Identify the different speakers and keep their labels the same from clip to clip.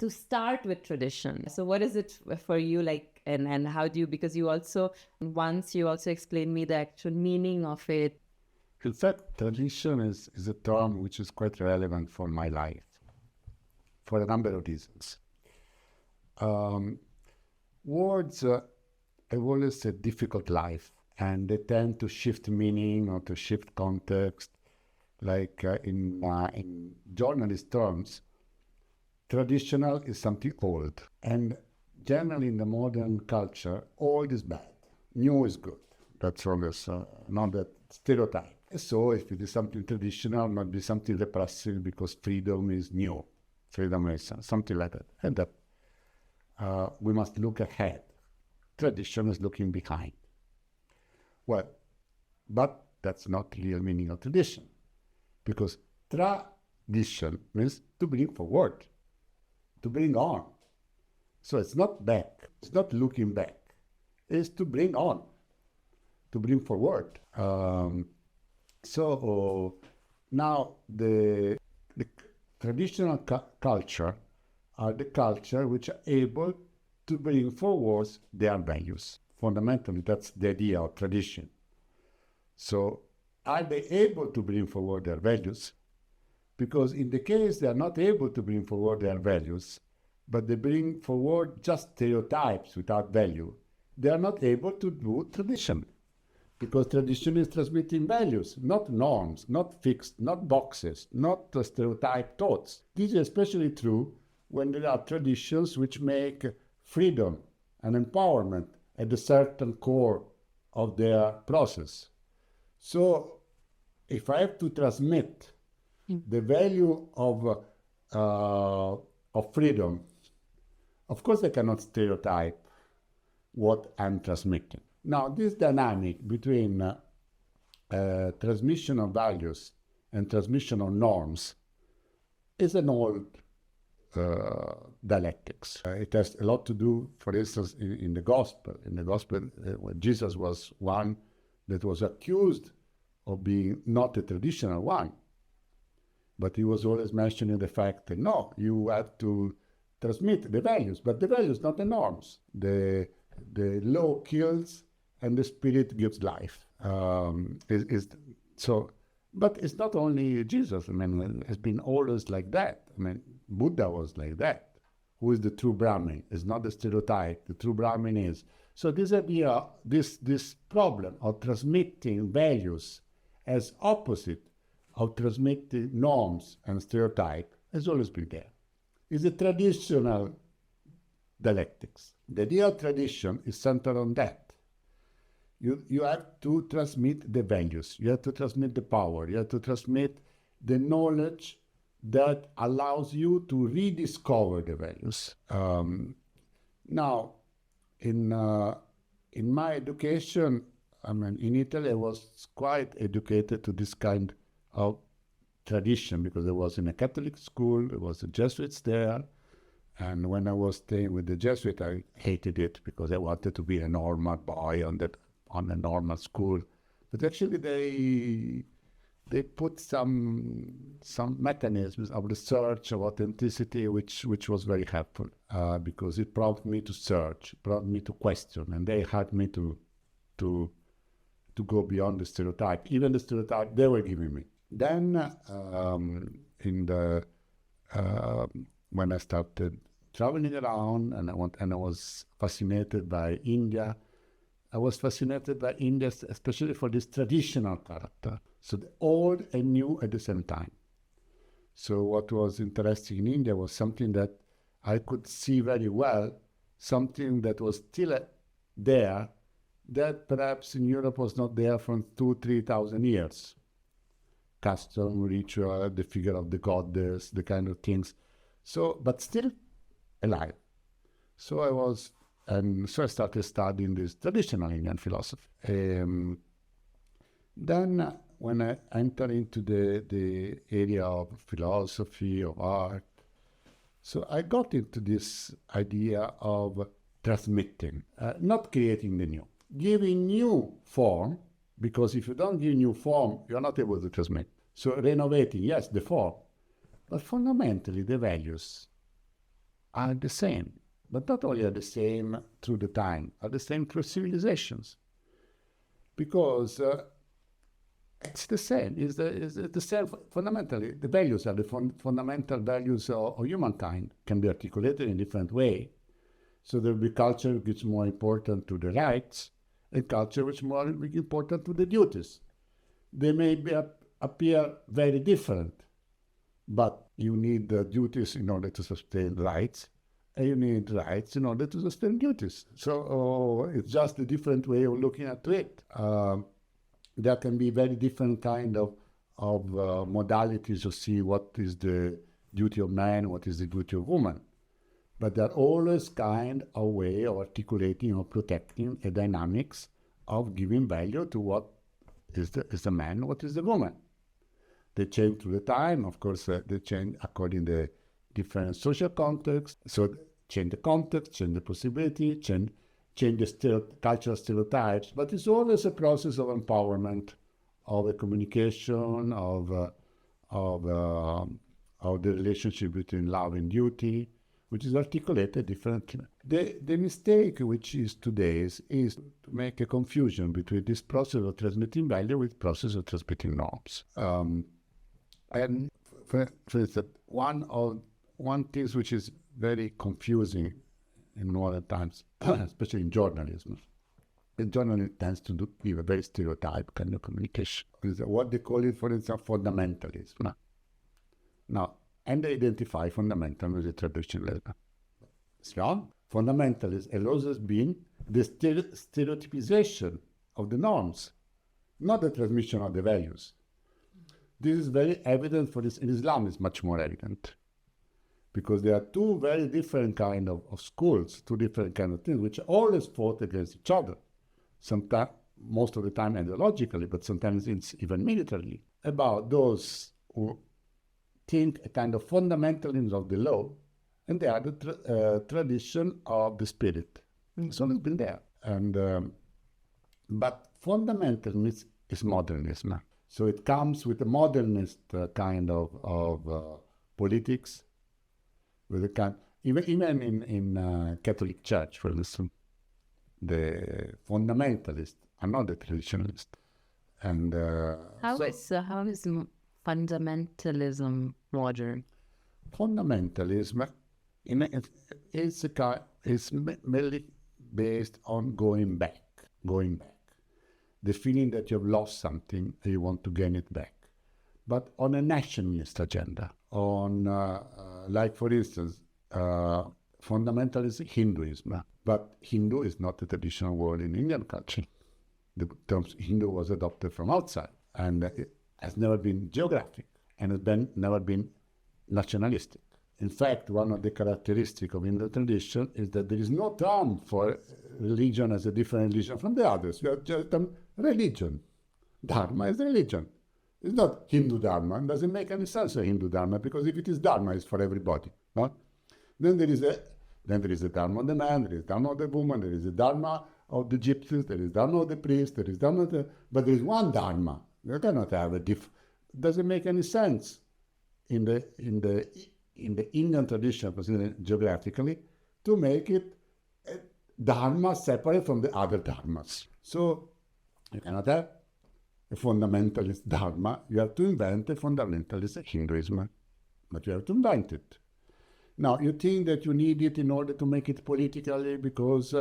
Speaker 1: to start with tradition. So what is it for you like, and how do you, because you also, once you also explained me the actual meaning of it.
Speaker 2: In fact, tradition is a term which is quite relevant for my life for a number of reasons. Words have always a difficult life, and they tend to shift meaning or to shift context. Like in journalist terms, traditional is something old, and generally in the modern culture, old is bad, new is good. That's always not that stereotype. So if it is something traditional, it might be something repressive because freedom is new. Freedom is something like that. And we must look ahead. Tradition is looking behind. Well, but that's not the real meaning of tradition, because tradition means to bring forward, to bring on. So it's not back, it's not looking back, it's to bring on, to bring forward. So now the traditional culture are the culture which are able to bring forward their values. Fundamentally, that's the idea of tradition. So are they able to bring forward their values? Because in the case they are not able to bring forward their values, but they bring forward just stereotypes without value, they are not able to do tradition. Because tradition is transmitting values, not norms, not fixed, not boxes, not stereotyped thoughts. This is especially true when there are traditions which make freedom and empowerment at the certain core of their process. So if I have to transmit the value of freedom, of course I cannot stereotype what I'm transmitting. Now, this dynamic between transmission of values and transmission of norms is an old dialectics. It has a lot to do, for instance, in the gospel. In the gospel, when Jesus was one that was accused of being not a traditional one, but he was always mentioning the fact that no, you have to transmit the values, but the values, not the norms. The law kills, and the spirit gives life. So, but it's not only Jesus. I mean, it's been always like that. I mean, Buddha was like that. Who is the true Brahmin? It's not the stereotype. The true Brahmin is. So this idea, this problem of transmitting values as opposite of transmitting norms and stereotype has always been there. It's a traditional dialectics. The idea of tradition is centered on that. You have to transmit the values, you have to transmit the power, you have to transmit the knowledge that allows you to rediscover the values. Now, in my education, I mean, in Italy, I was quite educated to this kind of tradition because I was in a Catholic school, there was the Jesuits there, and when I was staying with the Jesuit, I hated it because I wanted to be a normal boy on a normal school. But actually they put some mechanisms of research, of authenticity, which was very helpful because it prompted me to search, prompted me to question, and they helped me to go beyond the stereotype, even the stereotype they were giving me. Then when I started traveling around and I was fascinated by India, I was fascinated by India, especially for this traditional character. So the old and new at the same time. So what was interesting in India was something that I could see very well, something that was still there, that perhaps in Europe was not there for 2,000-3,000 years. Custom, ritual, the figure of the goddess, the kind of things. So, but still alive. So I started studying this traditional Indian philosophy. Then when I entered into the area of philosophy, of art, so I got into this idea of transmitting, not creating the new, giving new form, because if you don't give new form, you're not able to transmit. So renovating, yes, the form, but fundamentally the values are the same, but not only are the same through the time, are the same through civilizations, because it's the same. Is the same fundamentally. The values are the fundamental values of humankind, can be articulated in different way. So there will be culture which is more important to the rights, and culture which is more important to the duties. They may appear very different, but you need the duties in order to sustain rights, and you need rights in order to sustain duties. So it's just a different way of looking at it. There can be very different kind of modalities to see what is the duty of man, what is the duty of woman. But there are always kind of way of articulating or protecting a dynamics of giving value to what is the man, what is the woman. They change through the time, of course. They change according to the different social context. So change the context, change the possibility, change the cultural stereotypes. But it's always a process of empowerment, of a communication, of the relationship between love and duty, which is articulated differently. The mistake which is today's is to make a confusion between this process of transmitting value with process of transmitting norms. And for instance, one thing which is very confusing in modern times, especially in journalism, the journalism tends to give a very stereotype kind of communication. Is what they call it, for instance, fundamentalism. Now, and they identify fundamentalism as a traditionalism. It's wrong. Fundamentalism has always been the stereotypization of the norms, not the transmission of the values. This is very evident for this. In Islam, it's much more evident, because there are two very different kind of schools, two different kind of things, which always fought against each other. Sometimes, most of the time ideologically, but sometimes it's even militarily, about those who think a kind of fundamentalism of the law, and the other tradition of the spirit. It's always been there. And but fundamentalism is modernism. So it comes with a modernist kind of politics, with a kind, even in Catholic Church, for instance, the fundamentalists are not the traditionalists. And
Speaker 1: how is fundamentalism modern?
Speaker 2: Fundamentalism is mainly based on going back. The feeling that you have lost something and you want to gain it back. But on a nationalist agenda, on, like for instance, fundamentalist Hinduism. But Hindu is not a traditional word in Indian culture. The term Hindu was adopted from outside, and it has never been geographic, and has never been nationalistic. In fact, one of the characteristics of Indian tradition is that there is no term for religion as a different religion from the others. You have just religion. Dharma is religion. It's not Hindu Dharma. It doesn't make any sense, a Hindu Dharma, because if it is Dharma, it's for everybody. No? Then there is the Dharma of the man, there is Dharma of the woman, there is the Dharma of the gypsies, there is Dharma of the priest, there is Dharma of the... But there is one Dharma. You cannot have a It doesn't make any sense in the Indian tradition, considered geographically, to make it a Dharma separate from the other Dharmas. So you cannot have a fundamentalist Dharma. You have to invent a fundamentalist Hinduism, but you have to invent it. Now, you think that you need it in order to make it politically because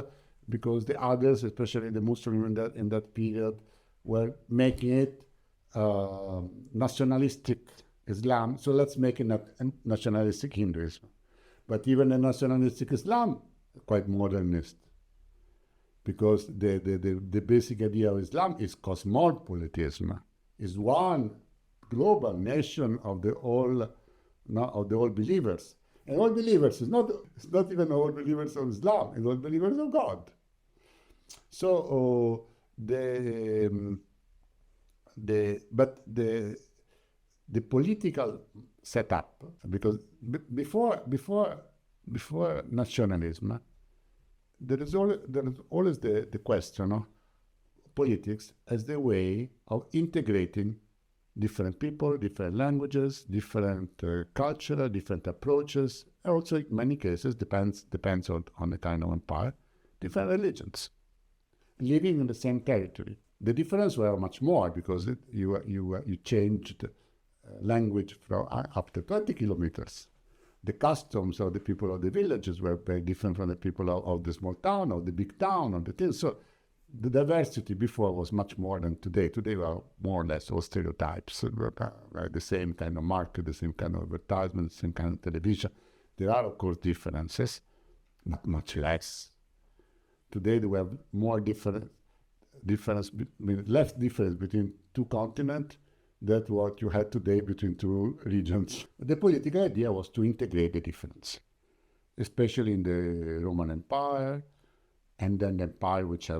Speaker 2: the others, especially the Muslims in that period, were making it nationalistic Islam. So let's make it a nationalistic Hinduism. But even a nationalistic Islam is quite modernist, because the basic idea of Islam is cosmopolitanism, is one global nation of the all believers. And all believers is not even all believers of Islam, it's all believers of God. So the political setup, because before nationalism, there is always the question of politics as the way of integrating different people, different languages, different culture, different approaches, Also, in many cases, depends on the kind of empire, different religions living in the same territory. The difference were much more because you changed language from after 20 kilometers. The customs of the people of the villages were very different from the people of the small town, or the big town, or the thing. So the diversity before was much more than today. Today we are more or less all stereotypes, the same kind of market, the same kind of advertisement, the same kind of television. There are, of course, differences, but much less. Today we have more less difference between two continents than what you had today between two regions. The political idea was to integrate the difference, especially in the Roman Empire, and then the empire which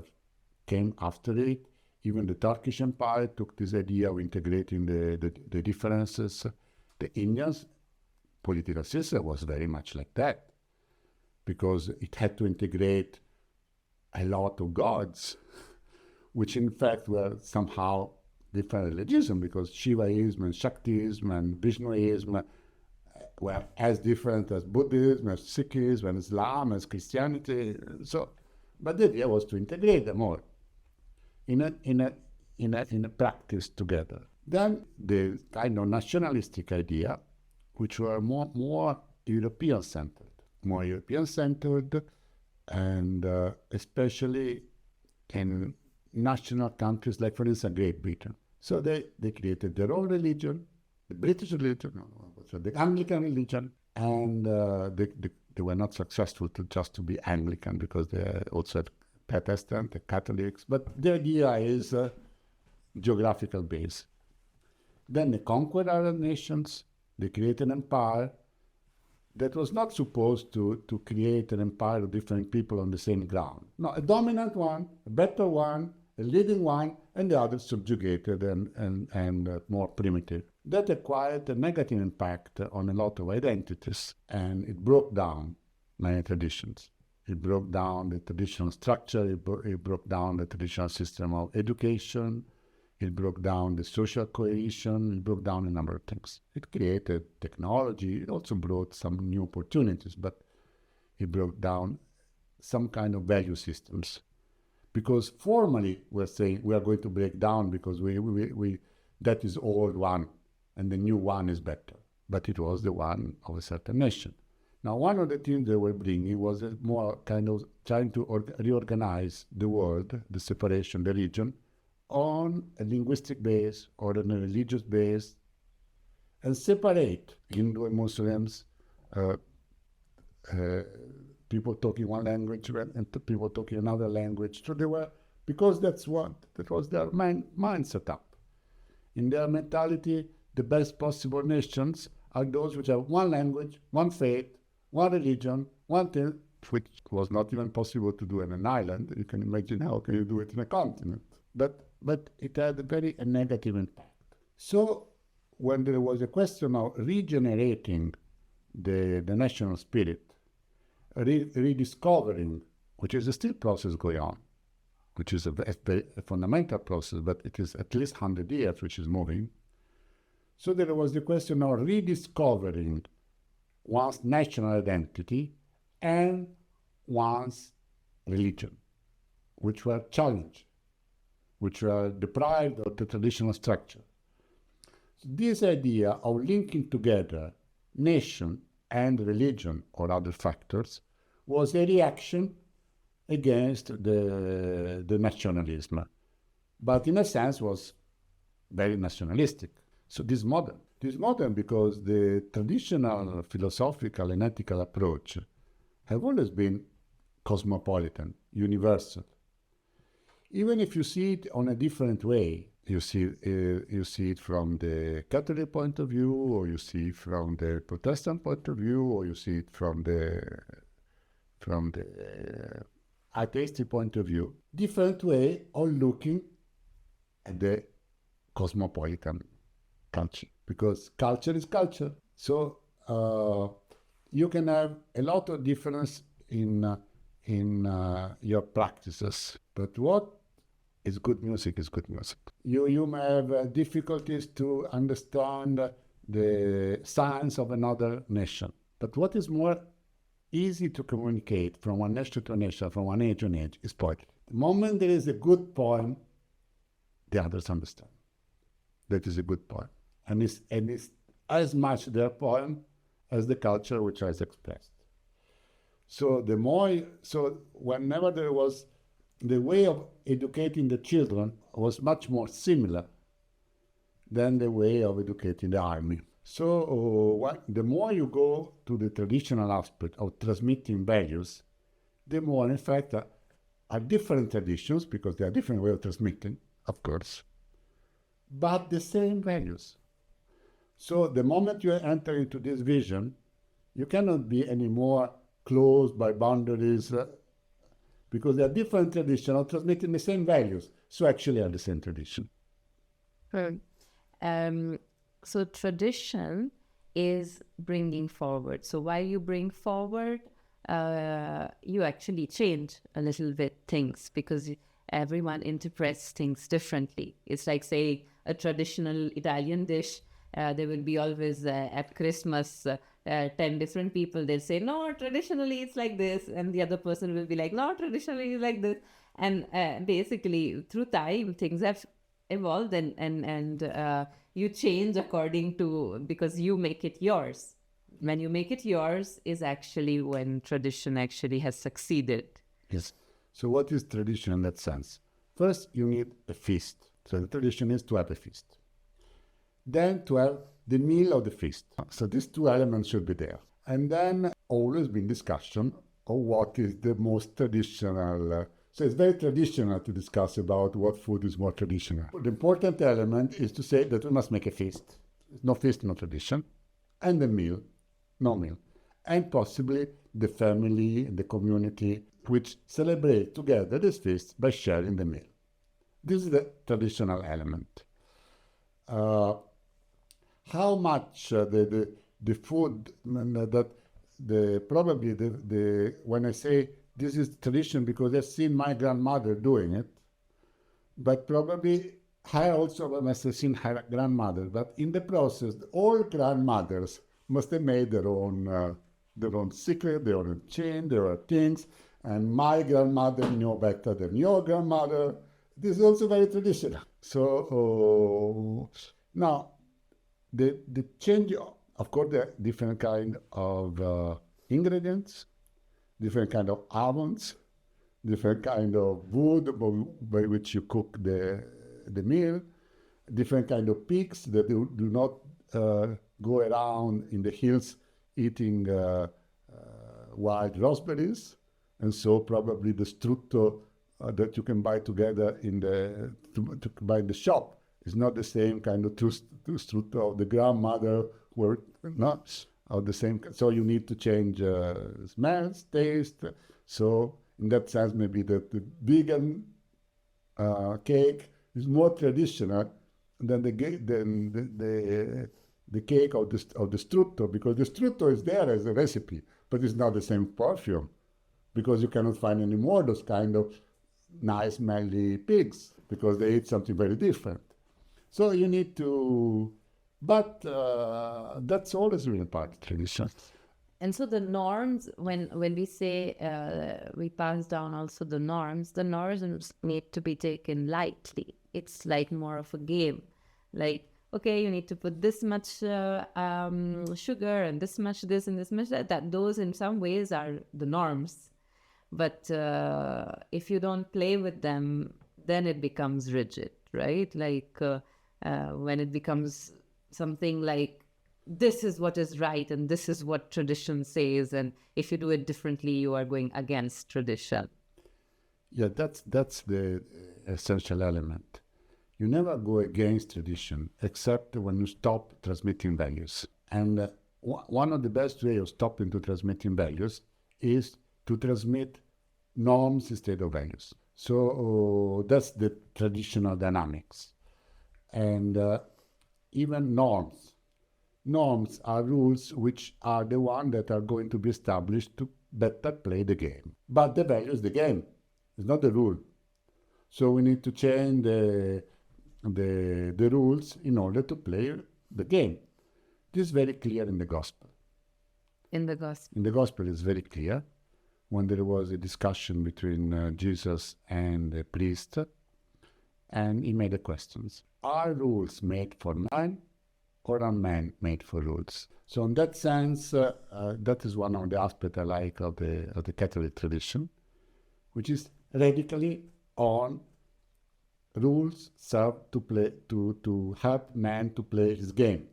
Speaker 2: came after it. Even the Turkish Empire took this idea of integrating the differences. The Indians' political system was very much like that, because it had to integrate a lot of gods, which in fact were somehow different religions, because Shivaism and Shaktism and Vishnuism were as different as Buddhism, as Sikhism, and Islam, as Christianity. So, but the idea was to integrate them all in a practice together. Then the kind of nationalistic idea, which were more European-centered, and especially in national countries like, for instance, Great Britain. So they created their own religion, the British religion, the Anglican religion, and they were not successful to be Anglican, because they also had Protestant, the Catholics, but the idea is geographical base. Then they conquered other nations, they created an empire that was not supposed to create an empire of different people on the same ground. No, a dominant one, a better one, a leading one, and the others subjugated and more primitive. That acquired a negative impact on a lot of identities, and it broke down many traditions. It broke down the traditional structure, it broke down the traditional system of education, it broke down the social cohesion, it broke down a number of things. It created technology, it also brought some new opportunities, but it broke down some kind of value systems. Because formally we're saying we are going to break down because we that is old one and the new one is better. But it was the one of a certain nation. Now, one of the things they were bringing was a more kind of trying to reorganize the world, the separation, the region, on a linguistic base or on a religious base, and separate Hindu and Muslims, people talking one language and people talking another language. So they were, because that was their mind set up. In their mentality, the best possible nations are those which have one language, one faith, one religion, one thing, which was not even possible to do in an island. You can imagine how can you do it in a continent. But it had a negative impact. So when there was a question of regenerating the national spirit, rediscovering, which is a still process going on, which is a fundamental process, but it is at least 100 years which is moving. So there was the question of rediscovering one's national identity and one's religion, which were challenged, which were deprived of the traditional structure. So this idea of linking together nation and religion or other factors was a reaction against the nationalism, but in a sense was very nationalistic. So this modern because the traditional philosophical and ethical approach have always been cosmopolitan, universal. Even if you see it on a different way, you see it from the Catholic point of view, or you see it from the Protestant point of view, or you see it from the atheistic point of view. Different way of looking at the cosmopolitan culture, because culture is culture. So you can have a lot of difference in your practices, but what is good music is good music. You may have difficulties to understand the science of another nation, But what is more easy to communicate from one nation to a nation, from one age to an age, is poetry. The moment there is a good poem, the others understand. That is a good poem. And it's as much their poem as the culture which is expressed. So whenever there was, the way of educating the children was much more similar than the way of educating the army. So the more you go to the traditional aspect of transmitting values, the more, in fact, are different traditions, because they are different way of transmitting, of course, but the same values. So the moment you enter into this vision, you cannot be any more closed by boundaries, because they are different traditions of transmitting the same values. So actually are the same tradition.
Speaker 1: So tradition is bringing forward. So while you bring forward, you actually change a little bit things, because everyone interprets things differently. It's like, say, a traditional Italian dish. There will be always at Christmas 10 different people. They'll say, no, traditionally it's like this. And the other person will be like, no, traditionally it's like this. And basically, through time, things have evolved, and you change according to, because you make it yours. When you make it yours is actually when tradition actually has succeeded.
Speaker 2: Yes. So what is tradition in that sense? First, you need a feast. So the tradition is to have a feast. Then to have the meal of the feast. So these two elements should be there. And then always been discussion of what is the most traditional. So it's very traditional to discuss about what food is more traditional. The important element is to say that we must make a feast. No feast, no tradition. And the meal, no meal. And possibly the family, the community, which celebrate together this feast by sharing the meal. This is the traditional element. How much the food that when I say this is tradition, because I've seen my grandmother doing it, but probably I also must have seen her grandmother. But in the process, all grandmothers must have made their own secret, their own chain, their own things. And my grandmother knew better than your grandmother. This is also very traditional. So now, the change, of course, there are different kind of ingredients, different kind of ovens, different kind of wood by which you cook the meal, different kind of pigs that do not go around in the hills eating wild raspberries, and so probably the strutto that you can buy together to buy in the shop is not the same kind of strutto of the grandmother, were not of the same. So you need to change smells, taste. So in that sense, maybe the vegan cake is more traditional than the cake of the strutto, because the strutto is there as a recipe, but it's not the same perfume, because you cannot find anymore those kind of nice smelly pigs, because they eat something very different. So you need to, but that's always really part of tradition.
Speaker 1: And so the norms, when we say we pass down also the norms need to be taken lightly. It's like more of a game. Like, okay, you need to put this much sugar and this much this and this much that. Those in some ways are the norms. But if you don't play with them, then it becomes rigid, right? Like when it becomes something like, this is what is right and this is what tradition says, and if you do it differently, you are going against tradition.
Speaker 2: Yeah, that's the essential element. You never go against tradition except when you stop transmitting values. And one of the best ways of stopping to transmitting values is to transmit norms instead of values. So that's the traditional dynamics. And even norms are rules which are the ones that are going to be established to better play the game. But the value is the game, it's not the rule. So we need to change the rules in order to play the game. This is very clear in the gospel.
Speaker 1: In the gospel.
Speaker 2: In the gospel, it's very clear. When there was a discussion between Jesus and the priest, and he made the questions: are rules made for man, or are men made for rules? So in that sense, that is one of the aspects I like of the Catholic tradition, which is radically on rules serve to help man to play his game.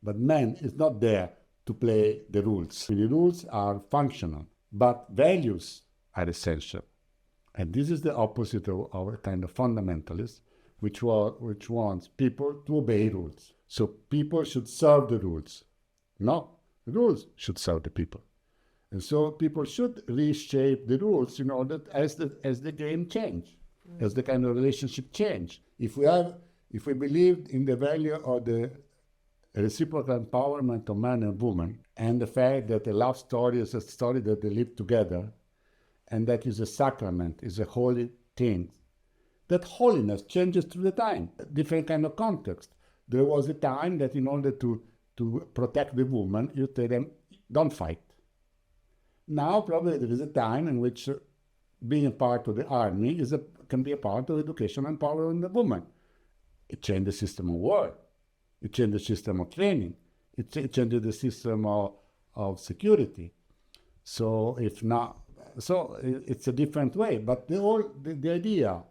Speaker 2: But man is not there to play the rules. The rules are functional, but values are essential. And this is the opposite of our kind of fundamentalist, which wants people to obey rules. So people should serve the rules. No, the rules should serve the people. And so people should reshape the rules in order as the game change, as the kind of relationship change. If we believe in the value of the reciprocal empowerment of man and woman, and the fact that a love story is a story that they live together, and that is a sacrament, is a holy thing, that holiness changes through the time, different kind of context. There was a time that in order to protect the woman, you tell them, don't fight. Now probably there is a time in which being a part of the army can be a part of education and empowering the woman. It changed the system of war. It changed the system of training. It changed the system of security. So it's a different way. But the idea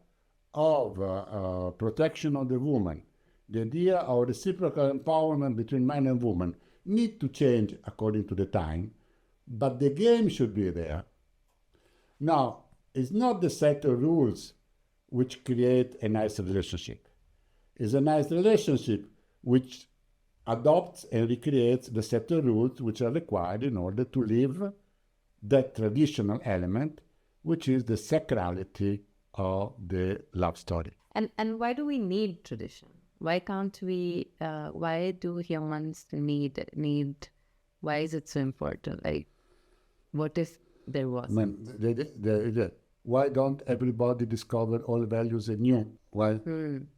Speaker 2: of protection of the woman, the idea of reciprocal empowerment between man and woman need to change according to the time, but the game should be there. Now, it's not the set of rules which create a nice relationship. It's a nice relationship which adopts and recreates the set of rules which are required in order to live that traditional element, which is the sacrality of the love story.
Speaker 1: And why do we need tradition? Why can't we? Why do humans need? Why is it so important? Like, what if there was?
Speaker 2: Why don't everybody discover all values anew? Why?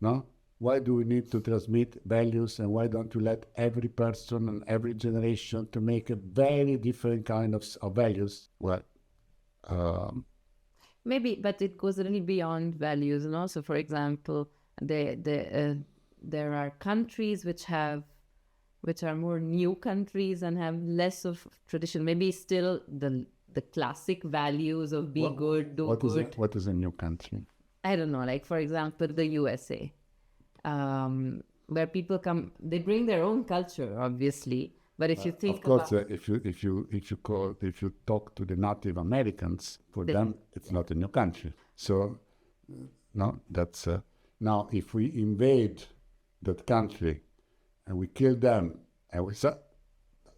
Speaker 2: No. Why do we need to transmit values, and why don't we let every person and every generation to make a very different kind of values? Well,
Speaker 1: maybe, but it goes a little beyond values, and also, for example, there are countries which are more new countries and have less of tradition. Maybe still the classic values of be good, do good.
Speaker 2: What is a new country?
Speaker 1: I don't know. Like, for example, the USA. Where people come, they bring their own culture, obviously. But if you think,
Speaker 2: of course, if you talk to the Native Americans, for them it's not a new country. So, no, that's now if we invade that country and we kill them, and we say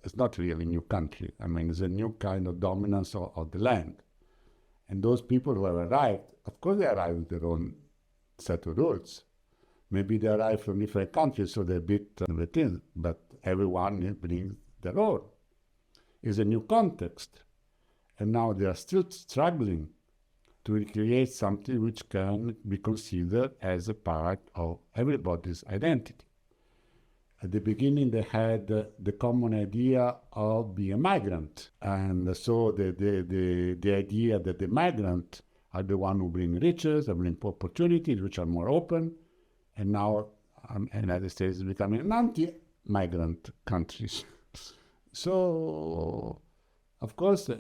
Speaker 2: it's not really a new country. I mean, it's a new kind of dominance of the land. And those people who have arrived, of course, they arrive with their own set of rules. Maybe they arrive from different countries, so they're a bit everything, but everyone brings their own. It's a new context. And now they are still struggling to recreate something which can be considered as a part of everybody's identity. At the beginning, they had the common idea of being a migrant. And so the idea that the migrant are the one who bring riches, and bring opportunities, which are more open. And now the United States is becoming an anti-migrant country. So, of course,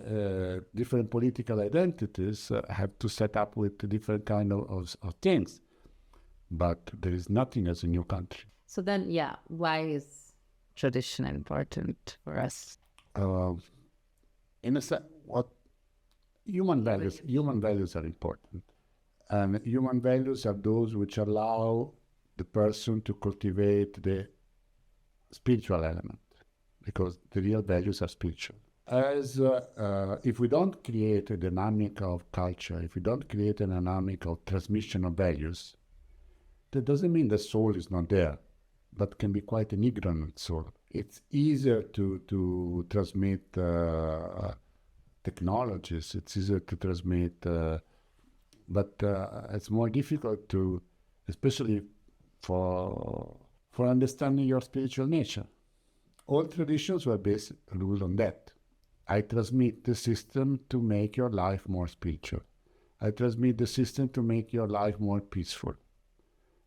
Speaker 2: different political identities have to set up with different kind of things. But there is nothing as a new country.
Speaker 1: So then, why is tradition important for us?
Speaker 2: In a sense, human values are important. And human values are those which allow the person to cultivate the spiritual element, because the real values are spiritual. As if we don't create a dynamic of culture, if we don't create a dynamic of transmission of values, that doesn't mean the soul is not there, but can be quite an ignorant soul. It's easier to transmit technologies, it's easier to transmit, but it's more difficult to, especially for understanding your spiritual nature. All traditions were based ruled on that. I transmit the system to make your life more spiritual. I transmit the system to make your life more peaceful.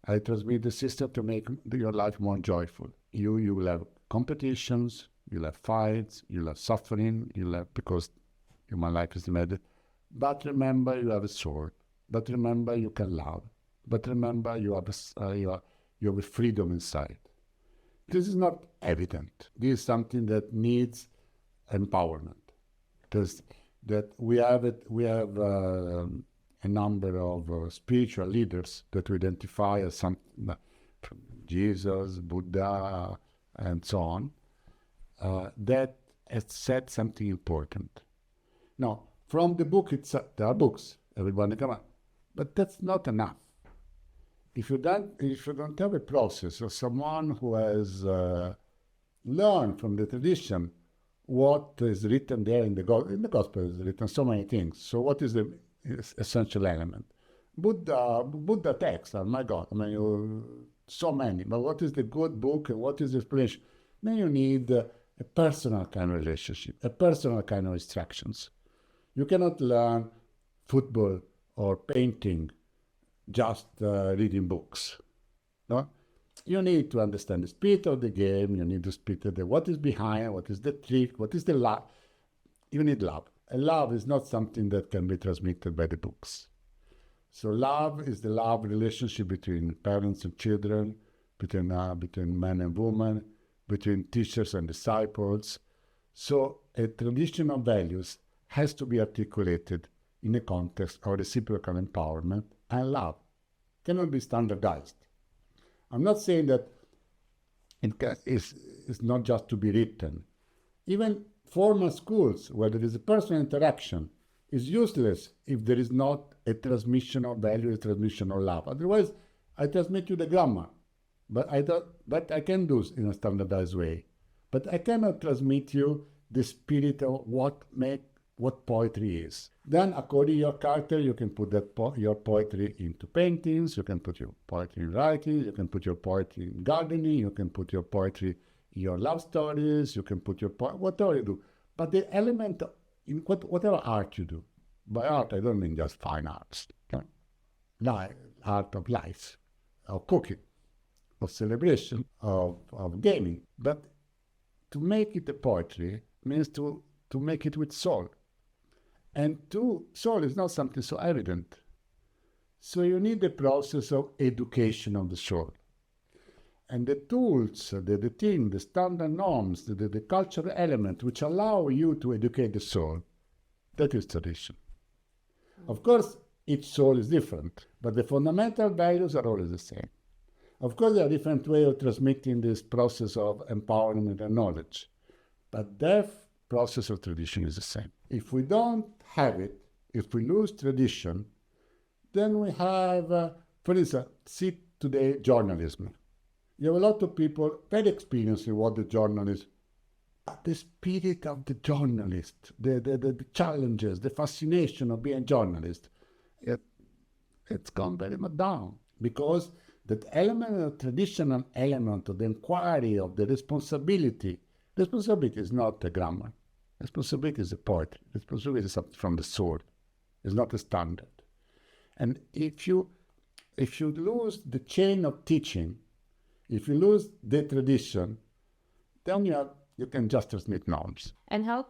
Speaker 2: I transmit the system to make your life more joyful. You will have competitions, you'll have fights, you'll have suffering, you'll have, because human life is limited. But remember, you have a sword. But remember, you can love. But remember, you have a freedom inside. This is not evident. This is something that needs empowerment. Because that we have a number of spiritual leaders that we identify as some from Jesus, Buddha, and so on, that has said something important. Now, from the book itself, there are books, everybody come on, but that's not enough. If you don't have a process of someone who has learned from the tradition what is written there in the gospel is written so many things. So what is the essential element? Buddha texts, oh my God, I mean, so many. But what is the good book and what is the explanation? Then you need a personal kind of relationship, a personal kind of instructions. You cannot learn football or painting just reading books. No? You need to understand the spirit of the game. You need the spirit of what is behind, what is the trick, what is the love. You need love. And love is not something that can be transmitted by the books. So love is the love relationship between parents and children, between men and women, between teachers and disciples. So a tradition of values has to be articulated in the context of reciprocal empowerment and love. It cannot be standardized. I'm not saying that it's not just to be written. Even formal schools where there is a personal interaction is useless if there is not a transmission of value, a transmission of love. Otherwise, I transmit you the grammar, but I can do it in a standardized way. But I cannot transmit you the spirit of what poetry is. Then, according to your character, you can put your poetry into paintings, you can put your poetry in writing, you can put your poetry in gardening, you can put your poetry in your love stories, you can put your whatever you do. But the element in whatever art you do, by art I don't mean just fine arts, art of life, of cooking, of celebration, of gaming. But to make it a poetry means to make it with soul. And soul is not something so evident. So you need the process of education of the soul. And the tools, the thing, the standard norms, the cultural element which allow you to educate the soul, that is tradition. Of course, each soul is different, but the fundamental values are always the same. Of course, there are different ways of transmitting this process of empowerment and knowledge, but the process of tradition is the same. If we don't have it, if we lose tradition, then we have, for instance, see today journalism. You have a lot of people very experienced in what the journalist, but the spirit of the journalist, the challenges, the fascination of being a journalist, it's gone very much down because that element, the traditional element of the inquiry, of the responsibility is not a grammar. Responsibility is a poetry. Responsibility is something from the soul. It's not a standard. And if you lose the chain of teaching, if you lose the tradition, then you can just transmit norms.
Speaker 1: And how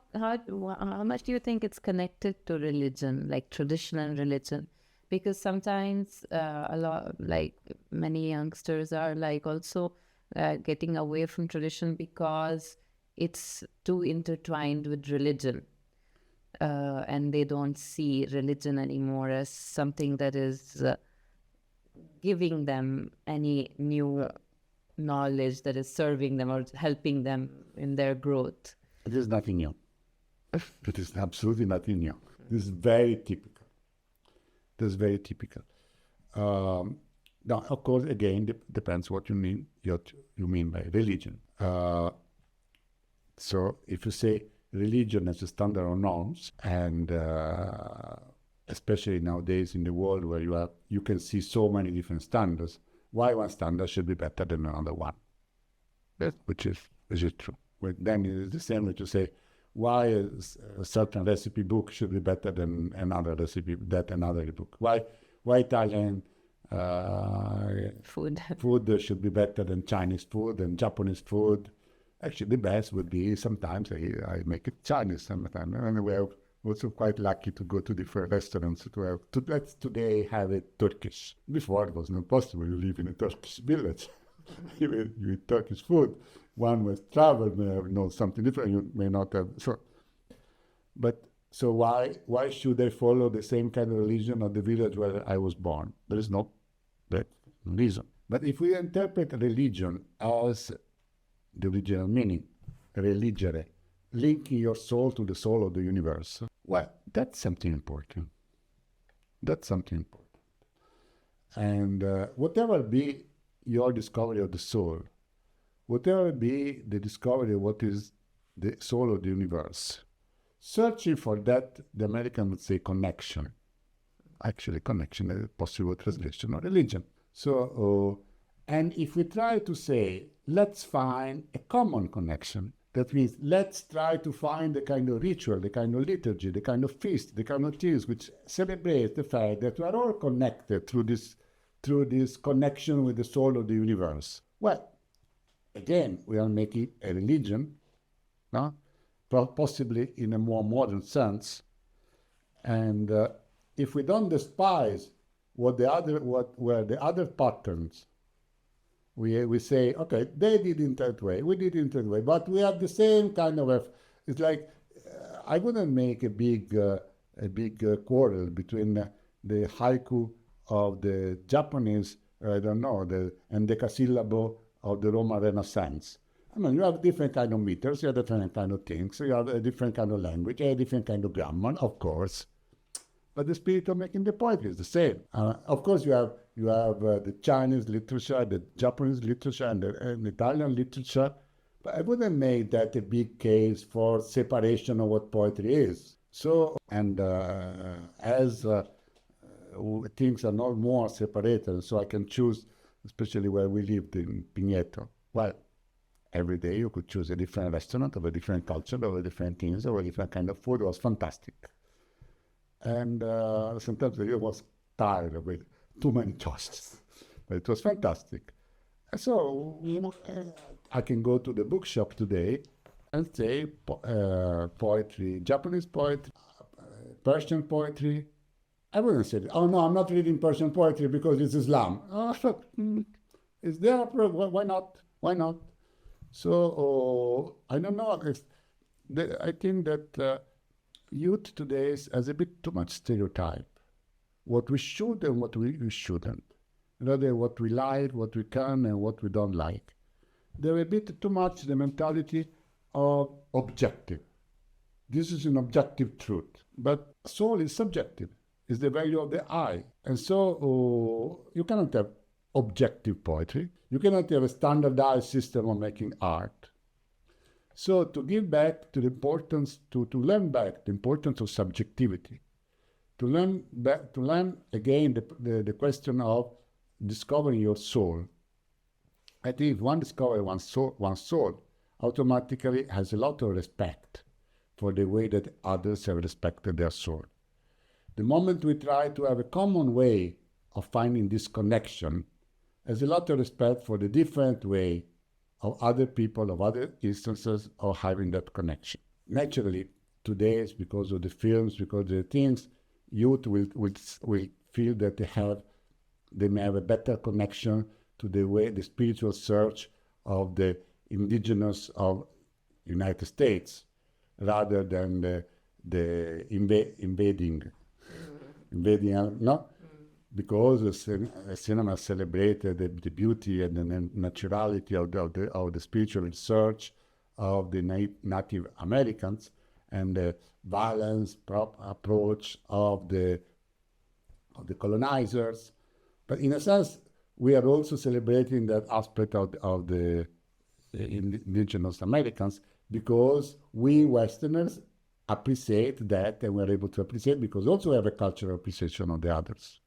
Speaker 1: much do you think it's connected to religion, like traditional religion? Because sometimes a lot, like many youngsters are like also getting away from tradition because it's too intertwined with religion. And they don't see religion anymore as something that is giving them any new knowledge that is serving them or helping them in their growth.
Speaker 2: It is nothing new. It is absolutely nothing new. This is very typical. Now, of course, again, depends what you mean by religion. So if you say religion as a standard of norms, and especially nowadays in the world where you can see so many different standards, why one standard should be better than another one? Which is true. But then it is the same way to say why a certain recipe book should be better than another recipe, that another book. Why Italian
Speaker 1: Food.
Speaker 2: food should be better than Chinese food and Japanese food. Actually, the best would be sometimes I make it Chinese sometimes. And we're also quite lucky to go to different restaurants let's today have it Turkish. Before it was not possible. You live in a Turkish village. you eat Turkish food. One was travel may have known something different. You may not have. So why should I follow the same kind of religion of the village where I was born? There is no that reason. But if we interpret religion as the original meaning, religere, linking your soul to the soul of the universe, well, that's something important. That's something important. And whatever be your discovery of the soul, whatever be the discovery of what is the soul of the universe, searching for that, the American would say connection. Actually, connection is a possible translation of religion. So, and if we try to say, let's find a common connection, that means let's try to find the kind of ritual, the kind of liturgy, the kind of feast, the kind of things which celebrate the fact that we are all connected through this connection with the soul of the universe. Well, again, we are making a religion, no? Possibly in a more modern sense. And if we don't despise what were the other patterns, we say, okay, they did it that way, we did it that way, but we have the same kind of. It's like I wouldn't make a big quarrel between the haiku of the Japanese, I don't know, and the decasyllable of the Roman Renaissance. I mean, you have different kind of meters, you have different kind of things, you have a different kind of language, a different kind of grammar, of course. But the spirit of making the poetry is the same. Of course, you have the Chinese literature, the Japanese literature, and the Italian literature. But I wouldn't make that a big case for separation of what poetry is. So, and as things are not more separated, so I can choose, especially where we lived in Pineto. Well, every day you could choose a different restaurant of a different culture, of a different things, of a different kind of food. It was fantastic. And sometimes I was tired of it, too many choices. But it was fantastic. And so I can go to the bookshop today and say poetry, Japanese poetry, Persian poetry. I wouldn't say, oh no, I'm not reading Persian poetry because it's Islam. Is there? Why not? Why not? So I don't know. I think that youth today has a bit too much stereotype. What we should and what we shouldn't. Rather, what we like, what we can, and what we don't like. They're a bit too much the mentality of objective. This is an objective truth. But soul is subjective. It's the value of the eye. And so you cannot have objective poetry. You cannot have a standardized system of making art. So to give back to the importance, to learn back the importance of subjectivity, to learn again the question of discovering your soul. I think if one discovers one's soul, automatically has a lot of respect for the way that others have respected their soul. The moment we try to have a common way of finding this connection, has a lot of respect for the different way of other people, of other instances of having that connection. Naturally, today, it's because of the films, because of the things, youth will feel that they may have a better connection to the spiritual search of the indigenous of United States, rather than the invading, no? Because the cinema celebrated the beauty and the naturality of the spiritual research of the Native Americans and the violence approach of the colonizers. But in a sense, we are also celebrating that aspect of the indigenous Americans, because we Westerners appreciate that, and we're able to appreciate because also we have a cultural appreciation of the others.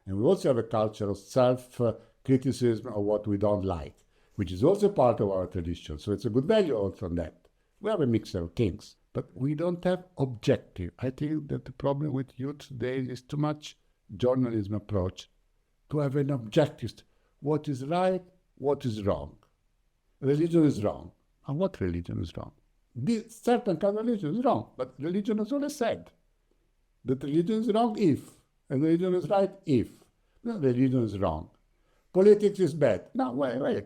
Speaker 2: And we also have a culture of self-criticism of what we don't like, which is also part of our tradition. So it's a good value also on that. We have a mixture of things. but we don't have objective. I think that the problem with youth today is too much journalism approach to have an objective. What is right, what is wrong. Religion is wrong. And what religion is wrong? This certain kind of religion is wrong, but religion has always said that religion is wrong if, and religion is right if. No, religion is wrong. Politics is bad. No, wait.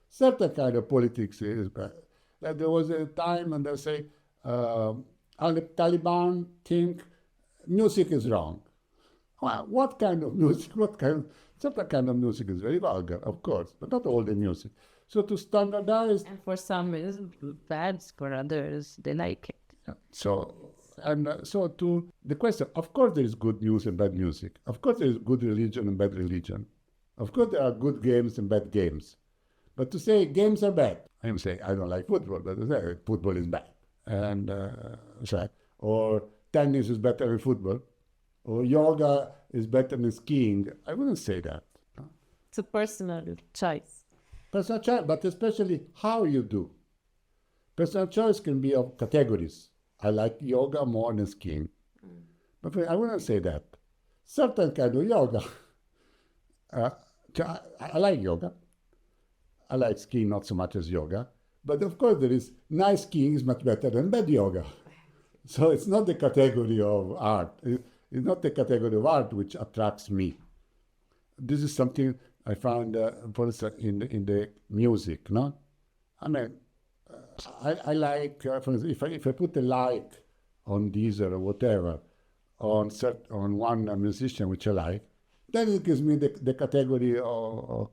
Speaker 2: Certain kind of politics is bad. Like there was a time when they say, Taliban think music is wrong. Well, what kind of music? Certain kind of music is very vulgar, of course, but not all the music. So to standardize.
Speaker 1: And for some it's bad, for others they like it.
Speaker 2: So to the question, of course there is good news and bad music. Of course there is good religion and bad religion. Of course there are good games and bad games. But to say games are bad, I'm saying I don't like football, but I say football is bad. And or tennis is better than football, or yoga is better than skiing. I wouldn't say that. No.
Speaker 1: It's a personal choice.
Speaker 2: Personal choice, but especially how you do. Personal choice can be of categories. I like yoga more than skiing. But I wouldn't say that. Certain kind of yoga. I like yoga. I like skiing not so much as yoga. But of course, there is nice skiing is much better than bad yoga. So it's not the category of art. It's not the category of art which attracts me. This is something I found, for instance, in the music. No, I mean, I like, for instance, if I put a like on Deezer or whatever on one musician which I like, then it gives me the category of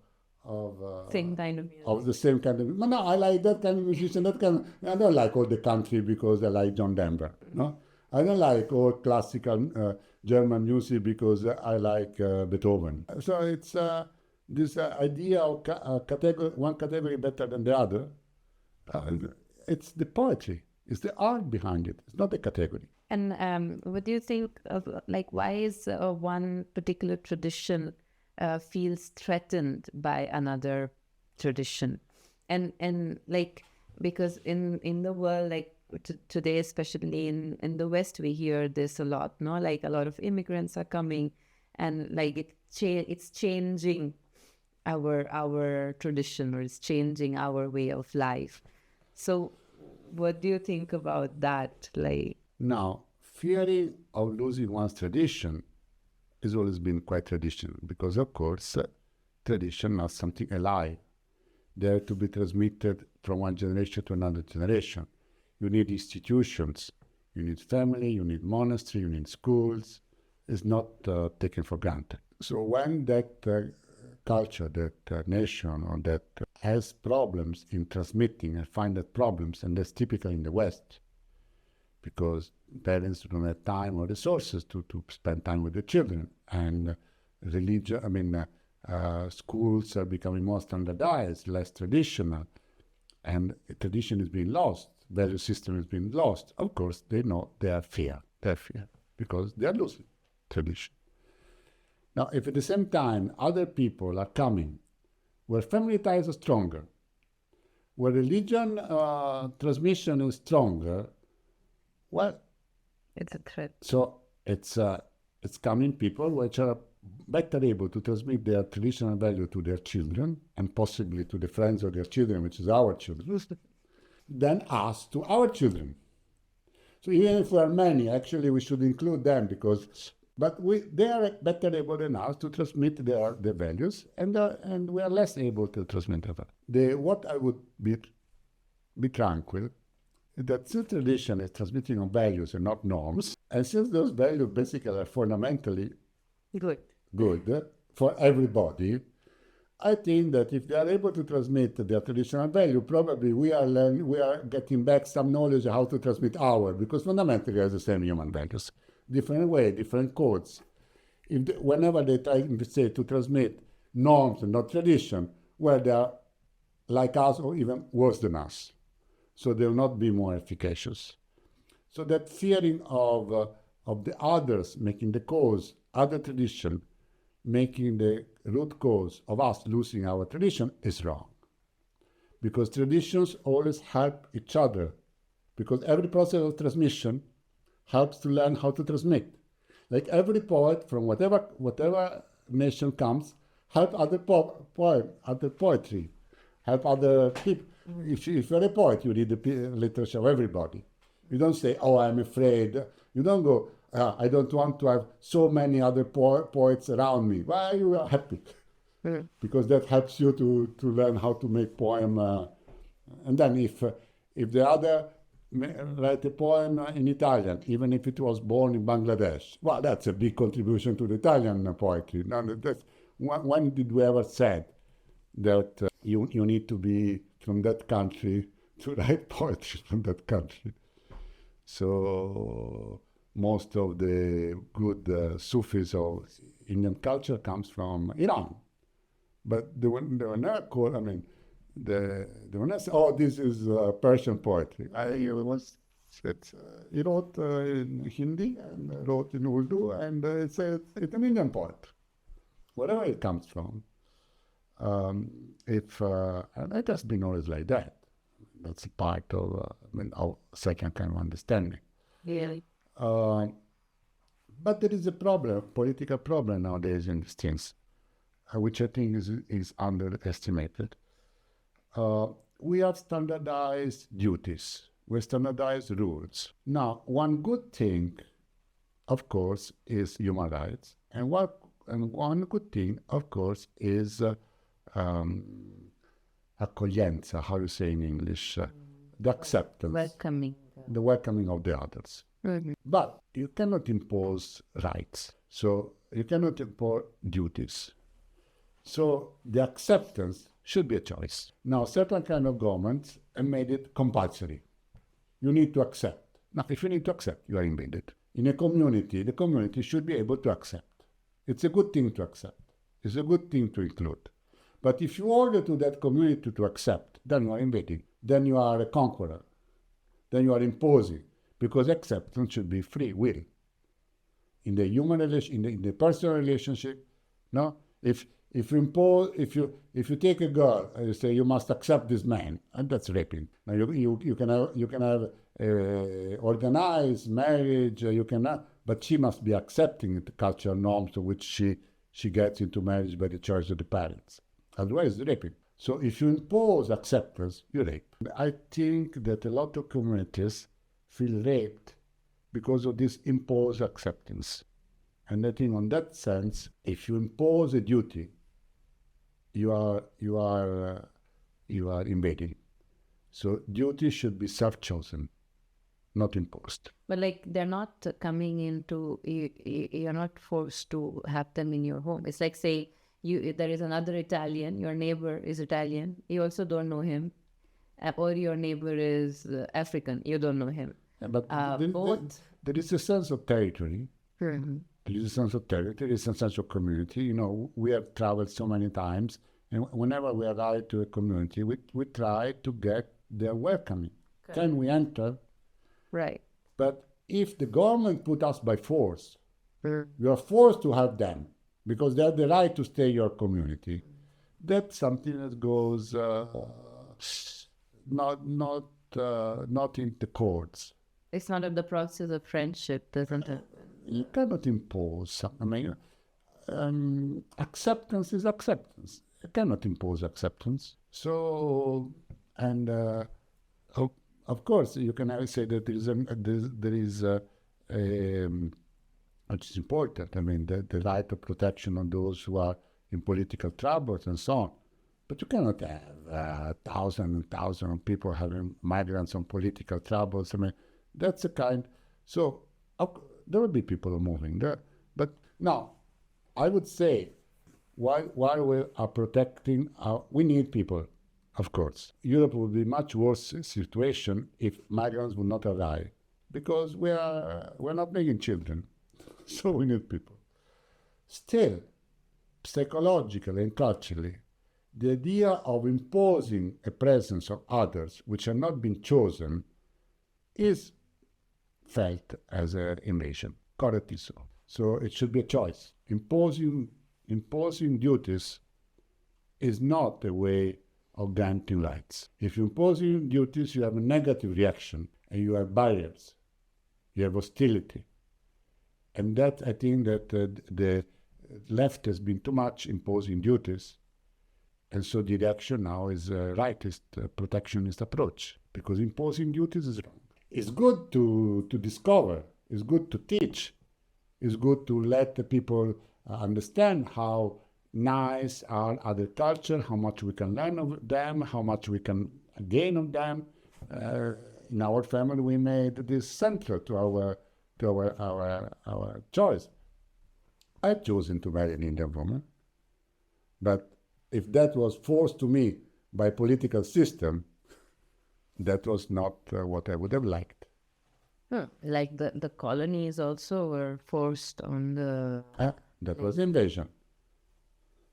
Speaker 1: Same kind of music.
Speaker 2: Of the same kind of. No, I like that kind of musician. That kind. I don't like all the country because I like John Denver. No, I don't like all classical German music because I like Beethoven. So it's this idea of category, one category better than the other. It's the poetry. It's the art behind it. It's not the category.
Speaker 1: And what do you think of, like, why is one particular tradition feels threatened by another tradition? And like, because in the world, like today, especially in the West, we hear this a lot, no? Like a lot of immigrants are coming, and like it's changing our tradition, or it's changing our way of life. So what do you think about that? Like,
Speaker 2: now, fearing of losing one's tradition has always been quite traditional, because of course tradition is something alive, there to be transmitted from one generation to another generation. You need institutions, you need family, you need monastery, you need schools. It's not taken for granted. So when that culture, that nation, or that has problems in transmitting and find that problems, and that's typical in the West, because parents don't have time or resources to spend time with the children, and religion, schools are becoming more standardized, less traditional, and tradition is being lost, value system is being lost. Of course, they know they are fear, because they are losing tradition. Now, if at the same time other people are coming, where family ties are stronger, where religion transmission is stronger, well,
Speaker 1: it's a threat.
Speaker 2: So it's coming people which are better able to transmit their traditional value to their children, and possibly to the friends of their children, which is our children, than us to our children. So even if we are many, actually we should include them, but they are better able than us to transmit their values, and we are less able to transmit them. What I would be tranquil is that since tradition is transmitting on values and not norms, and since those values basically are fundamentally good for everybody, I think that if they are able to transmit their traditional value, probably we are getting back some knowledge of how to transmit ours, because fundamentally are the same human values. Different way, different codes. Whenever they try to transmit norms and not tradition, well, they are like us or even worse than us. So they will not be more efficacious. So that fearing of the others making the cause, other tradition, making the root cause of us losing our tradition is wrong. Because traditions always help each other. because every process of transmission helps to learn how to transmit. Like every poet from whatever nation comes, help other other poetry, help other people. If you're a poet, you read the literature of everybody. You don't say, "Oh, I'm afraid." You don't go, "I don't want to have so many other poets around me." Why you are happy? Because that helps you to learn how to make poem. And then if the other write a poem in Italian, even if it was born in Bangladesh, well, that's a big contribution to the Italian poetry. Now, when did we ever said that you need to be from that country to write poetry from that country? So most of the good Sufis of Indian culture comes from Iran. But they were not called, I mean, they were not saying, "Oh, this is Persian poetry." He wrote in Hindi and wrote in Urdu, and it's an Indian poet, wherever it comes from. And it has been always like that. That's a part of our second kind of understanding.
Speaker 1: Really?
Speaker 2: But there is a problem, political problem nowadays in these things, which I think is underestimated. We have standardized duties. We standardized rules. Now, one good thing, of course, is human rights. And one good thing, of course, is accoglienza, how you say in English, the acceptance, the welcoming of the others.
Speaker 1: Mm-hmm.
Speaker 2: But you cannot impose rights. So you cannot impose duties. So the acceptance should be a choice. Now, certain kind of governments have made it compulsory. You need to accept. Now, if you need to accept, you are invaded. In a community, the community should be able to accept. It's a good thing to accept. It's a good thing to include. But if you order to that community to accept, then you are invading. Then you are a conqueror. Then you are imposing. Because acceptance should be free will. In the human relation, in the personal relationship, no? If you impose, if you take a girl and you say you must accept this man, and that's raping. Now you can have organized marriage, but she must be accepting the cultural norms to which she gets into marriage by the choice of the parents. Otherwise, it's raping. So if you impose acceptance, you rape. I think that a lot of communities feel raped because of this imposed acceptance. And I think on that sense, if you impose a duty, you are invading. So duty should be self-chosen, not imposed.
Speaker 1: But like they're not coming into, you're not forced to have them in your home. It's like, say, there is another Italian, your neighbor is Italian, you also don't know him, or your neighbor is African, you don't know him.
Speaker 2: Yeah, but there is a sense of territory.
Speaker 1: Mm-hmm.
Speaker 2: There is a sense of territory, there is a sense of community. You know, we have traveled so many times, and whenever we arrive to a community, we try to get their welcoming. Okay. Can we enter?
Speaker 1: Right.
Speaker 2: But if the government put us by force, you are forced to have them because they have the right to stay in your community. That's something that goes not in the courts.
Speaker 1: It's not in the process of friendship, doesn't it?
Speaker 2: You cannot impose. I mean, acceptance is acceptance. You cannot impose acceptance. So, and of course, you can say that there is which is important. I mean, the right of protection on those who are in political troubles and so on. But you cannot have thousands and thousands of people having migrants on political troubles. I mean, that's a kind. So there will be people moving there. But now, I would say, while we are protecting, we need people, of course. Europe would be much worse situation if migrants would not arrive, because we're not making children, so we need people. Still, psychologically and culturally, the idea of imposing a presence of others which have not been chosen is felt as an invasion, correctly so. So it should be a choice. Imposing duties is not a way of granting rights. If you impose duties, you have a negative reaction, and you have barriers, you have hostility. And that, I think that the left has been too much imposing duties, and so the reaction now is a rightist, protectionist approach, because imposing duties is wrong. It's good to discover, it's good to teach, it's good to let the people understand how nice are other culture, how much we can learn of them, how much we can gain of them. In our family, we made this central to our choice. I've chosen to marry an Indian woman, but if that was forced to me by political system, that was not what I would have liked.
Speaker 1: Like the colonies also were forced on the...
Speaker 2: That was invasion.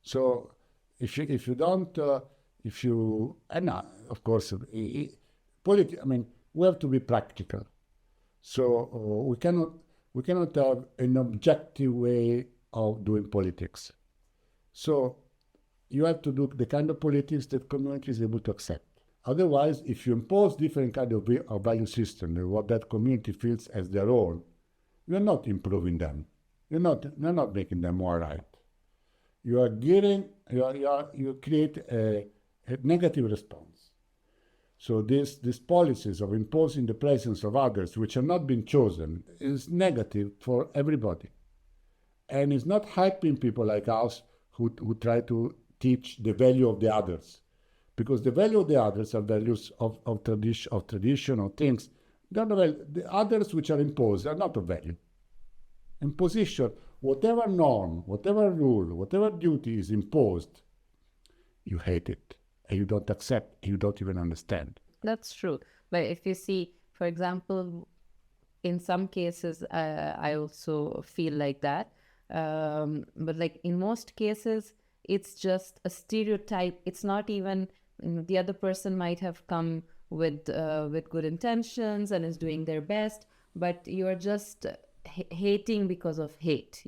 Speaker 2: So if you don't, and of course, I mean, we have to be practical. So we cannot have an objective way of doing politics. So you have to do the kind of politics that community is able to accept. Otherwise, if you impose different kind of value system, what that community feels as their own, you're not improving them. You're not making them more right. You create a negative response. So these policies of imposing the presence of others, which have not been chosen, is negative for everybody. And it's not hyping people like us who try to teach the value of the others. Because the value of the others are values of tradition, of things. The others which are imposed are not of value. Imposition, whatever norm, whatever rule, whatever duty is imposed, you hate it, and you don't accept, and you don't even understand.
Speaker 1: That's true. But if you see, for example, in some cases, I also feel like that. But like in most cases, it's just a stereotype. It's not even, the other person might have come with good intentions and is doing their best, but you're just hating because of hate,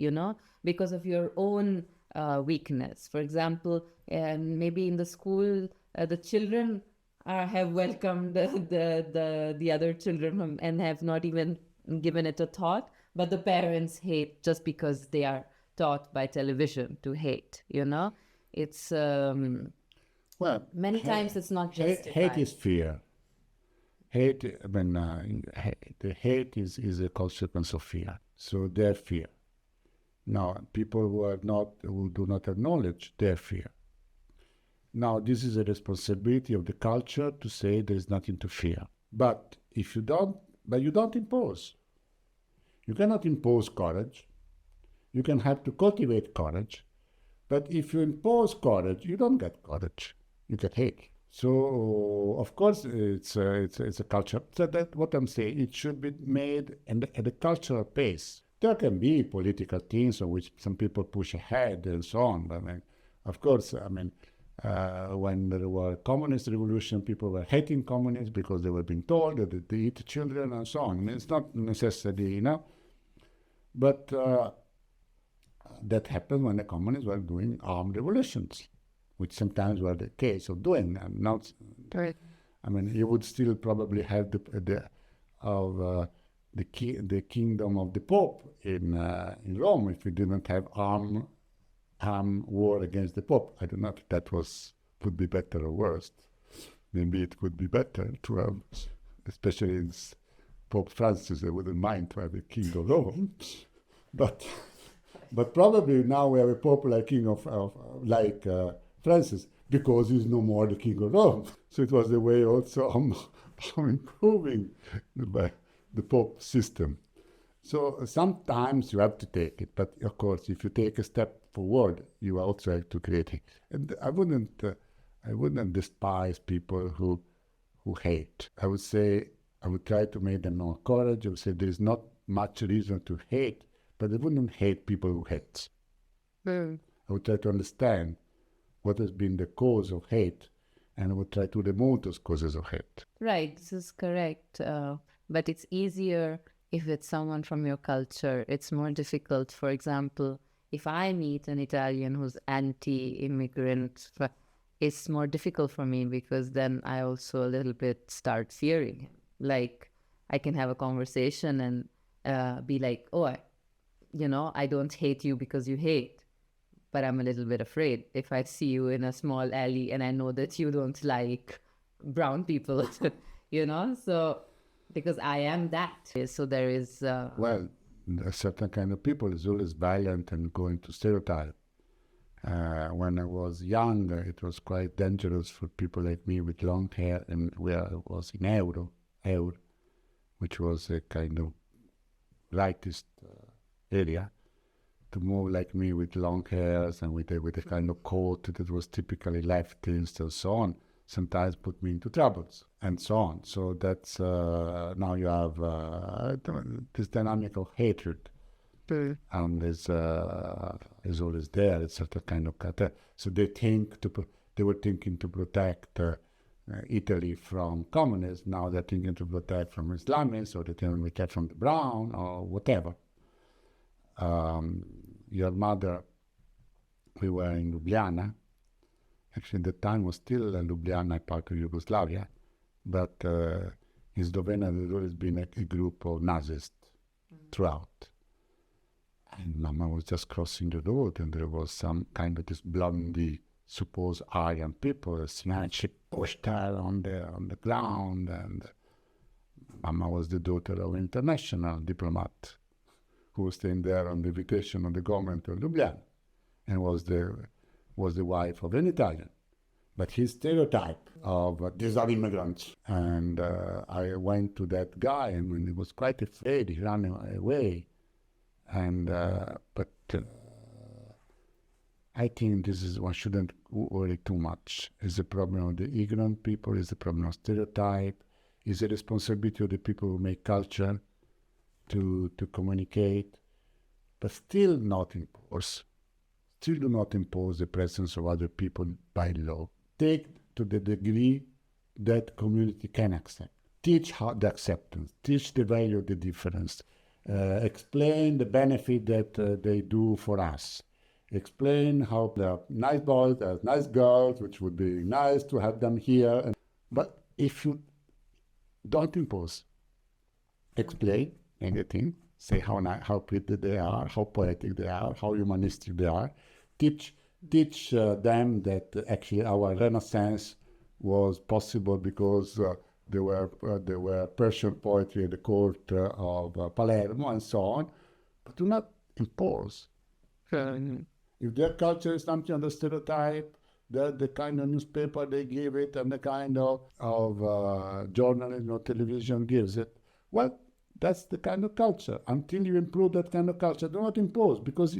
Speaker 1: because of your own weakness. For example, maybe in the school, the children have welcomed the other children and have not even given it a thought, but the parents hate just because they are taught by television to hate. It's
Speaker 2: well,
Speaker 1: many times it's not justified.
Speaker 2: Hate is fear. Hate, the hate is a consequence of fear. So their fear. Now, people who do not acknowledge their fear. Now, this is a responsibility of the culture to say there is nothing to fear. But you don't impose. You cannot impose courage. You can have to cultivate courage. But if you impose courage, you don't get courage. You get hate. So, of course, it's a culture. So that's what I'm saying. It should be made at a cultural pace. There can be political things on which some people push ahead and so on. But of course, when there were communist revolution, people were hating communists because they were being told that they eat children and so on. It's not necessarily, But that happened when the communists were doing armed revolutions, which sometimes were the case of doing. And not,
Speaker 1: Right.
Speaker 2: you would still probably have the kingdom of the Pope in Rome if we didn't have armed war against the Pope. I don't know if that would be better or worse. Maybe it would be better to have, especially in Pope Francis, I wouldn't mind to have a king of Rome. But probably now we have a Pope like king of Francis, because he's no more the king of Rome. So it was the way also of improving the Pope system. So sometimes you have to take it, but of course, if you take a step forward, you also have to create it. And I wouldn't despise people who hate. I would try to make them more courage. I would say there is not much reason to hate, but I wouldn't hate people who hate. I would try to understand what has been the cause of hate, and I would try to remove those causes of hate.
Speaker 1: Right, this is correct. But it's easier if it's someone from your culture. It's more difficult. For example, if I meet an Italian who's anti-immigrant, it's more difficult for me because then I also a little bit start fearing him. Like I can have a conversation and be like, oh, I don't hate you because you hate, but I'm a little bit afraid if I see you in a small alley and I know that you don't like brown people, so because I am that. So there is.
Speaker 2: Well, a certain kind of people is always violent and going to stereotype. When I was young, it was quite dangerous for people like me with long hair, and where I was in Eur, which was a kind of rightist area, to move like me with long hairs and with a kind of coat that was typically leftist and so on, sometimes put me into troubles and so on. So that's now you have this dynamic of hatred, and is always there. It's sort of kind of cut. So they were thinking to protect Italy from communists. Now they're thinking to protect from Islamists, or they're thinking to protect from the brown or whatever. Your mother, we were in Ljubljana. Actually, the time was still Ljubljana, part of Yugoslavia, but in Slovenia there's always been a group of Nazis throughout. And Mama was just crossing the road, and there was some kind of this blondie, supposed Aryan people, and she pushed her on the ground, and Mama was the daughter of an international diplomat who was staying there on the invitation of the government of Ljubljana, and was the wife of an Italian. But his stereotype of these are immigrants. And I went to that guy, and when he was quite afraid, he ran away. And but I think this is, one shouldn't worry too much. It's a problem of the ignorant people, it's a problem of stereotype, it's a responsibility of the people who make culture to communicate, but still not impose. Still do not impose the presence of other people by law. Take to the degree that community can accept. Teach how the acceptance, teach the value of the difference, explain the benefit that they do for us. Explain how there are nice boys, there's nice girls, which would be nice to have them here. But if you don't impose, explain anything, say how pretty they are, how poetic they are, how humanistic they are. Teach them that actually our Renaissance was possible because there were Persian poetry at the court of Palermo and so on, but do not impose. If their culture is something of the stereotype, the kind of newspaper they give it and the kind of journalism or television gives it, well, that's the kind of culture. Until you improve that kind of culture, do not impose, because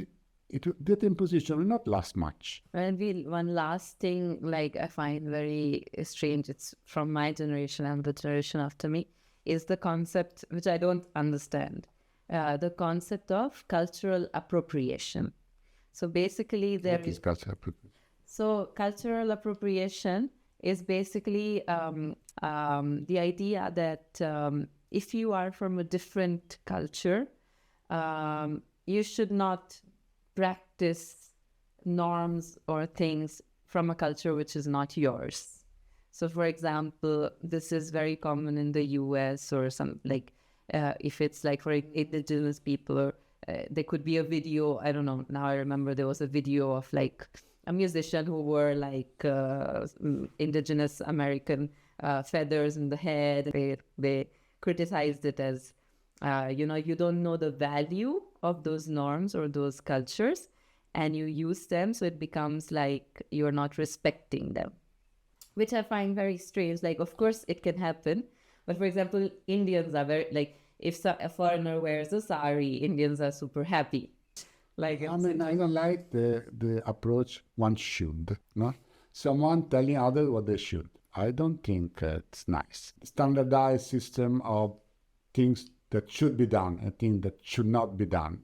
Speaker 2: that imposition will not last much.
Speaker 1: And one last thing, like I find very strange, it's from my generation and the generation after me, is the concept, which I don't understand, the concept of cultural appropriation. So basically cultural appropriation is basically the idea that if you are from a different culture, you should not practice norms or things from a culture which is not yours. So for example, this is very common in the US or some, like if it's like for indigenous people, or there could be a video, I don't know, now I remember there was a video of like a musician who wore like indigenous American feathers in the head. They criticized it as, you don't know the value of those norms or those cultures, and you use them, so it becomes like you're not respecting them, which I find very strange. Like, of course, it can happen, but for example, Indians are very, like, if a foreigner wears a sari, Indians are super happy. Like,
Speaker 2: I don't like the approach one should, no? Someone telling others what they should. I don't think it's nice. Standardized system of things that should be done and things that should not be done.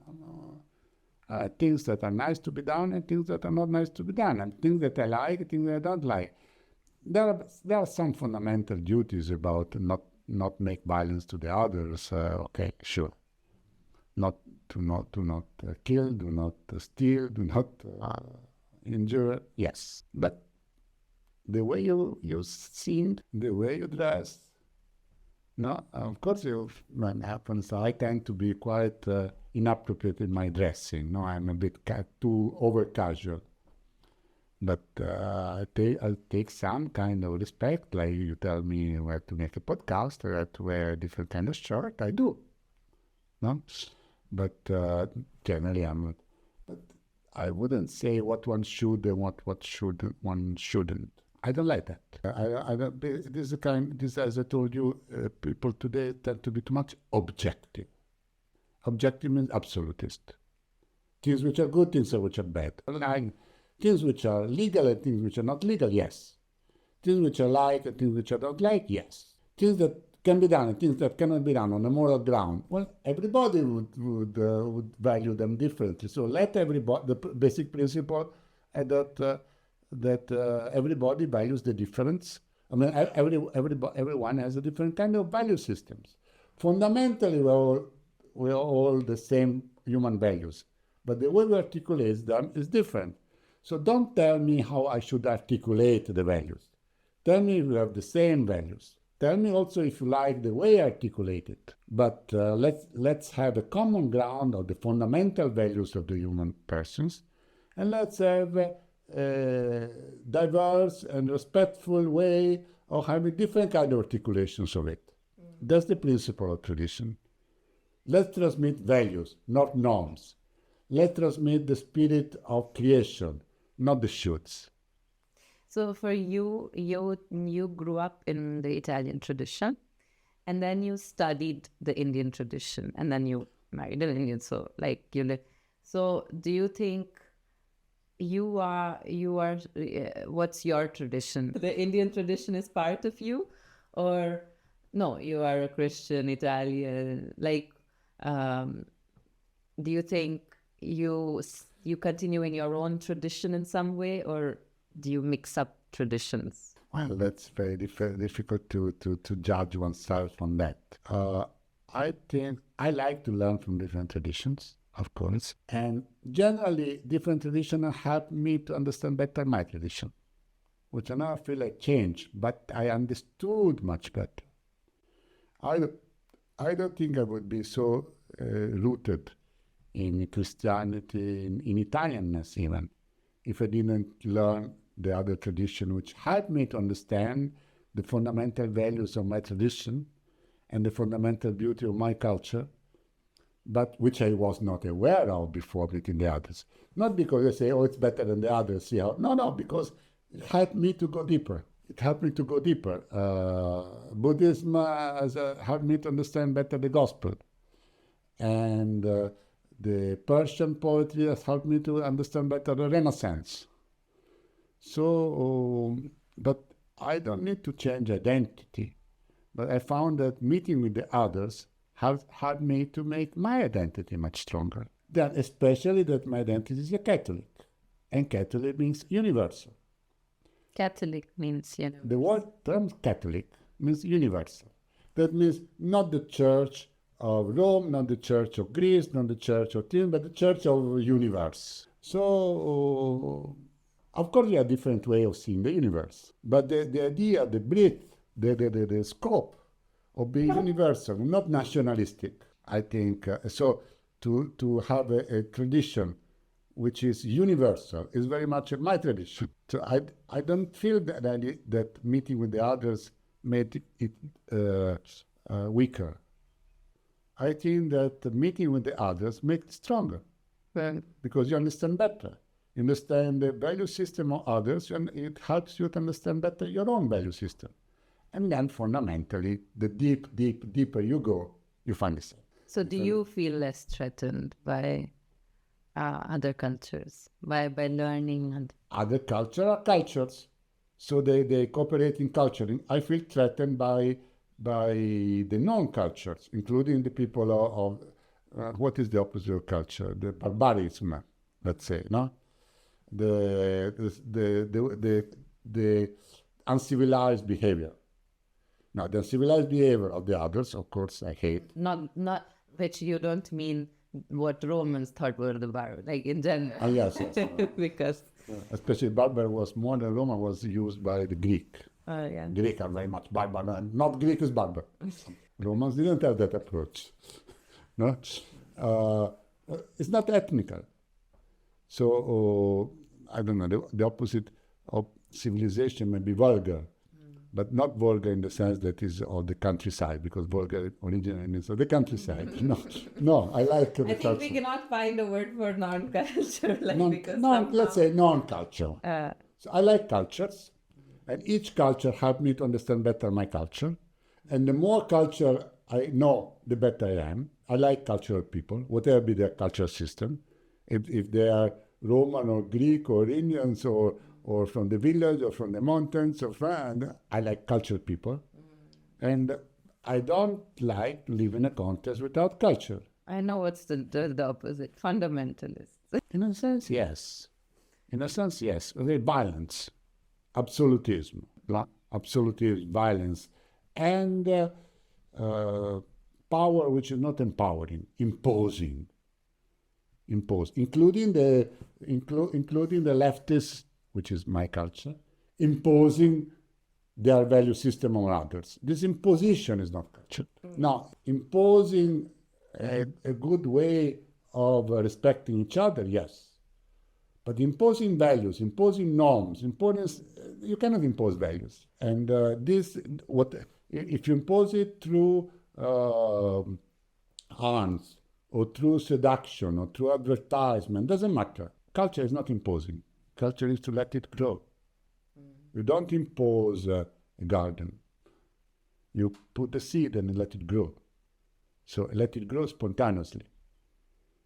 Speaker 2: Things that are nice to be done and things that are not nice to be done, and things that I like and things that I don't like. There are some fundamental duties about not make violence to the others. Okay, sure. Do not kill, do not steal, do not injure. Yes, but the way you sing, the way you dress. No, of course, when it happens, I tend to be quite inappropriate in my dressing. No, I'm a bit too over casual. But I'll take some kind of respect. Like you tell me where to make a podcast or where to wear a different kind of shirt, I do. No, but generally but I wouldn't say what one should and what should one shouldn't. I don't like that. I don't, this is the kind. This, as I told you, people today tend to be too much objective. Objective means absolutist. Things which are good, things which are bad. Like, things which are legal and things which are not legal, yes. Things which are like and things which I don't like, yes. Things that can be done and things that cannot be done on a moral ground. Well, everybody would value them differently. So let everybody, the basic principle that everybody values the difference. I mean, everyone has a different kind of value systems. Fundamentally, we're all the same human values, but the way we articulate them is different. So don't tell me how I should articulate the values. Tell me if you have the same values. Tell me also if you like the way I articulate it. But let's have a common ground of the fundamental values of the human persons, and let's have a diverse and respectful way of having different kind of articulations of it. That's the principle of tradition. Let's transmit values, not norms. Let's transmit the spirit of creation, not the shoulds.
Speaker 1: So for you, you grew up in the Italian tradition, and then you studied the Indian tradition, and then you married an Indian. So like so do you think you are what's your tradition? The Indian tradition is part of you, or no? You are a Christian Italian. Like, do you think you continuing your own tradition in some way, or do you mix up traditions?
Speaker 2: Well, that's very difficult to judge oneself on that. I think I like to learn from different traditions, of course, and generally different traditions help me to understand better my tradition, which I now feel like change, but I understood much better. I don't think I would be so rooted in Christianity, in Italianness even, if I didn't learn the other tradition, which helped me to understand the fundamental values of my tradition and the fundamental beauty of my culture, but which I was not aware of before meeting the others. Not because I say, oh, it's better than the others. No, because it helped me to go deeper. Buddhism has helped me to understand better the gospel. And the Persian poetry has helped me to understand better the Renaissance. So, but I don't need to change identity. But I found that meeting with the others has helped me to make my identity much stronger. Then especially that my identity is a Catholic. And Catholic means universal.
Speaker 1: Catholic means,
Speaker 2: The word term Catholic means universal. That means not the Church of Rome, not the Church of Greece, not the Church of Tim, but the Church of the universe. So, of course, there are different ways of seeing the universe. But the idea, the breadth, the scope of being universal, not nationalistic, I think. So to have a tradition which is universal is very much my tradition. So I don't feel that meeting with the others made it weaker. I think that meeting with the others makes it stronger. Because you understand better. You understand the value system of others, and it helps you to understand better your own value system. And then fundamentally, the deeper you go, you find the same.
Speaker 1: So do you feel less threatened by other cultures, by learning?
Speaker 2: Other cultures are cultures. So they cooperate in culturing. I feel threatened by the non-cultures, including the people of what is the opposite of culture? The barbarism, let's say, no? The uncivilized behavior. Now, the uncivilized behavior of the others, of course, I hate.
Speaker 1: Not which you don't mean what Romans thought were the barbar, like in general.
Speaker 2: Yes.
Speaker 1: Because
Speaker 2: Especially barbar was more than Roman was used by the Greek.
Speaker 1: Yeah.
Speaker 2: Greek are very much barbar, and not Greek is barbar. Romans didn't have that approach. No, uh, it's not ethnical. So I don't know. The opposite of civilization may be vulgar, but not vulgar in the sense that is of the countryside, because vulgar originally means of the countryside. No, no. I like the
Speaker 1: I think
Speaker 2: culture.
Speaker 1: we cannot find a word for non-culture, like because
Speaker 2: Let's say non-culture.
Speaker 1: uh,
Speaker 2: So I like cultures, and each culture helped me to understand better my culture. And the more culture I know, the better I am. I like cultural people, whatever be their cultural system. If they are Roman or Greek or Indians or from the village or from the mountains or from, I like cultured people. And I don't like to live in a context without culture.
Speaker 1: I know what's the opposite, fundamentalist.
Speaker 2: In a sense, yes. In a sense, yes. The violence, absolutism, absolutism, violence, and power which is not empowering, imposing, including the leftists, which is my culture, imposing their value system on others. This imposition is not culture. Now, imposing a good way of respecting each other, yes. But imposing values, imposing norms, you cannot impose values. And if you impose it through harms or through seduction or through advertisement, doesn't matter. Culture is not imposing. Culture is to let it grow. You don't impose a garden. You put a seed and let it grow. So let it grow spontaneously.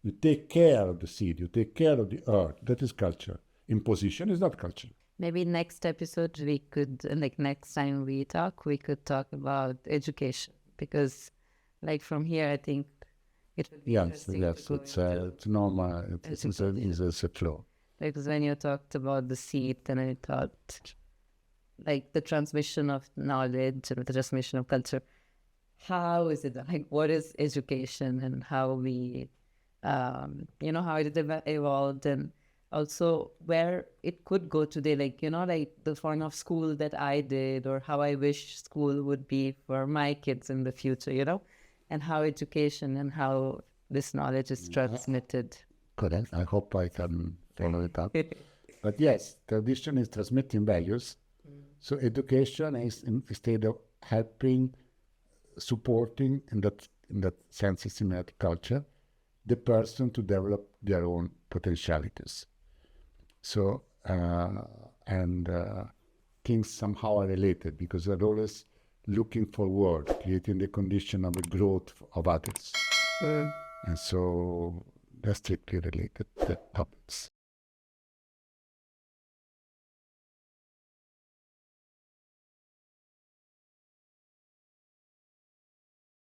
Speaker 2: You take care of the seed, you take care of the earth. That is culture. Imposition is not culture.
Speaker 1: Maybe next episode we could, like next time we could talk about education, because like from here I think it would be interesting to go into
Speaker 2: It's normal. It's a flow.
Speaker 1: because when you talked about the seed, then I thought like the transmission of knowledge and the transmission of culture. How is it done? Like what is education and how we how it evolved, and also where it could go today, like like the form of school that I did, or how I wish school would be for my kids in the future, and how education and how this knowledge is transmitted.
Speaker 2: Correct. I hope I can follow it up. But yes, tradition is transmitting values. So education is instead of helping, supporting in that sense, it's similar to culture, the person to develop their own potentialities. So, things somehow are related because they're always looking forward, creating the condition of the growth of others. And so they're strictly related, the topics.